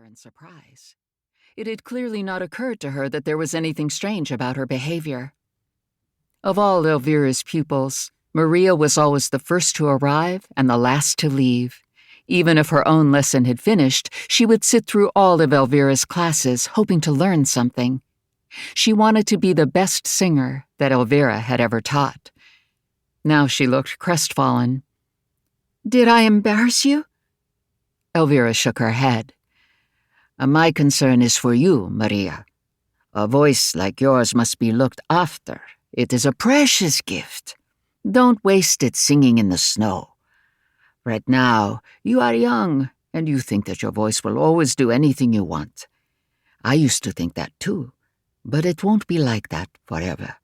her in surprise. It had clearly not occurred to her that there was anything strange about her behavior. Of all Elvira's pupils, Maria was always the first to arrive and the last to leave. Even if her own lesson had finished, she would sit through all of Elvira's classes, hoping to learn something. She wanted to be the best singer that Elvira had ever taught. Now she looked crestfallen. "Did I embarrass you?" Elvira shook her head. "My concern is for you, Maria. A voice like yours must be looked after. It is a precious gift. Don't waste it singing in the snow. Right now, you are young, and you think that your voice will always do anything you want. I used to think that too, but it won't be like that forever.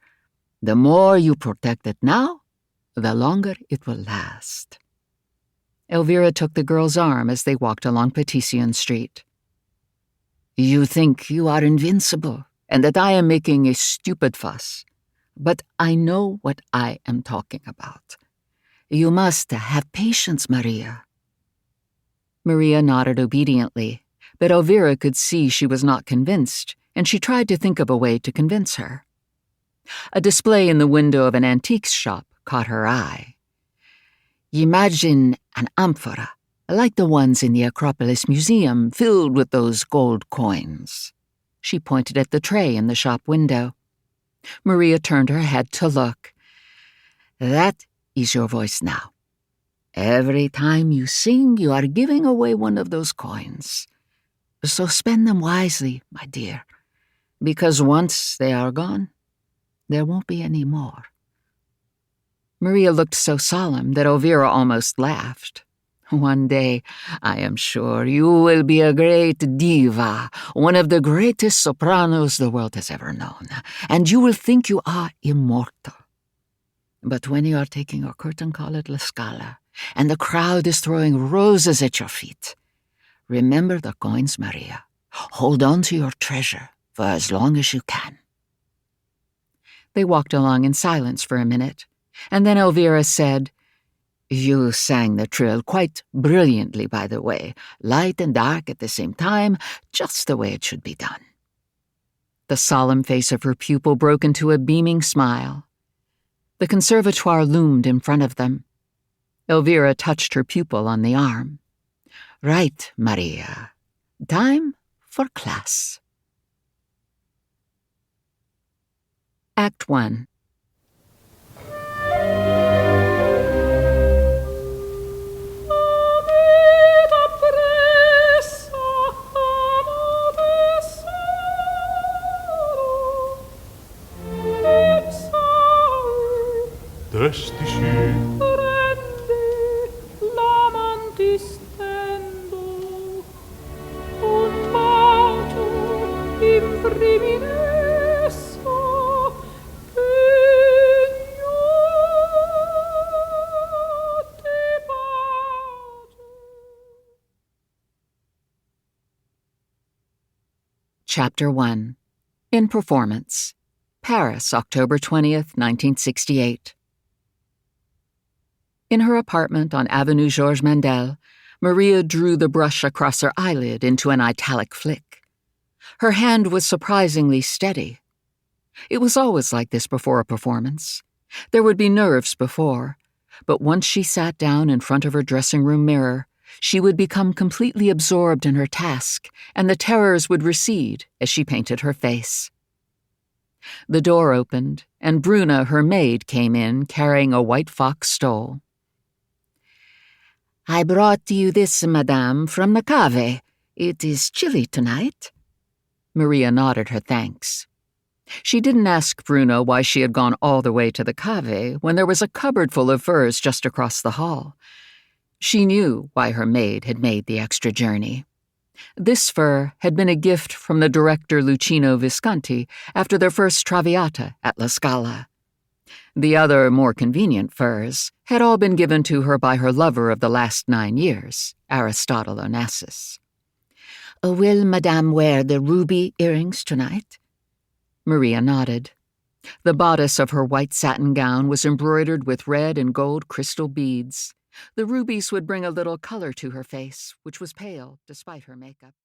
The more you protect it now, the longer it will last." Elvira took the girl's arm as they walked along Petitian Street. "You think you are invincible, and that I am making a stupid fuss. But I know what I am talking about. You must have patience, Maria." Maria nodded obediently, but Elvira could see she was not convinced, and she tried to think of a way to convince her. A display in the window of an antiques shop caught her eye. "Imagine an amphora, like the ones in the Acropolis Museum, filled with those gold coins." She pointed at the tray in the shop window. Maria turned her head to look. "That is your voice now. Every time you sing, you are giving away one of those coins. So spend them wisely, my dear, because once they are gone, there won't be any more." Maria looked so solemn that Elvira almost laughed. "One day, I am sure, you will be a great diva, one of the greatest sopranos the world has ever known, and you will think you are immortal. But when you are taking a curtain call at La Scala, and the crowd is throwing roses at your feet, remember the coins, Maria. Hold on to your treasure for as long as you can." They walked along in silence for a minute, and then Elvira said, "You sang the trill quite brilliantly, by the way, light and dark at the same time, just the way it should be done." The solemn face of her pupil broke into a beaming smile. The conservatoire loomed in front of them. Elvira touched her pupil on the arm. "Right, Maria. Time for class." Act 1. Chapter 1. In Performance. Paris, October 20th, 1968. In her apartment on Avenue Georges Mandel, Maria drew the brush across her eyelid into an italic flick. Her hand was surprisingly steady. It was always like this before a performance. There would be nerves before, but once she sat down in front of her dressing-room mirror, she would become completely absorbed in her task, and the terrors would recede as she painted her face. The door opened, and Bruna, her maid, came in carrying a white fox stole. "I brought you this, madame, from the cave. It is chilly tonight." Maria nodded her thanks. She didn't ask Bruna why she had gone all the way to the cave when there was a cupboard full of furs just across the hall. She knew why her maid had made the extra journey. This fur had been a gift from the director Luchino Visconti after their first Traviata at La Scala. The other, more convenient furs had all been given to her by her lover of the last 9 years, Aristotle Onassis. "Will Madame wear the ruby earrings tonight?" Maria nodded. The bodice of her white satin gown was embroidered with red and gold crystal beads. The rubies would bring a little color to her face, which was pale despite her makeup.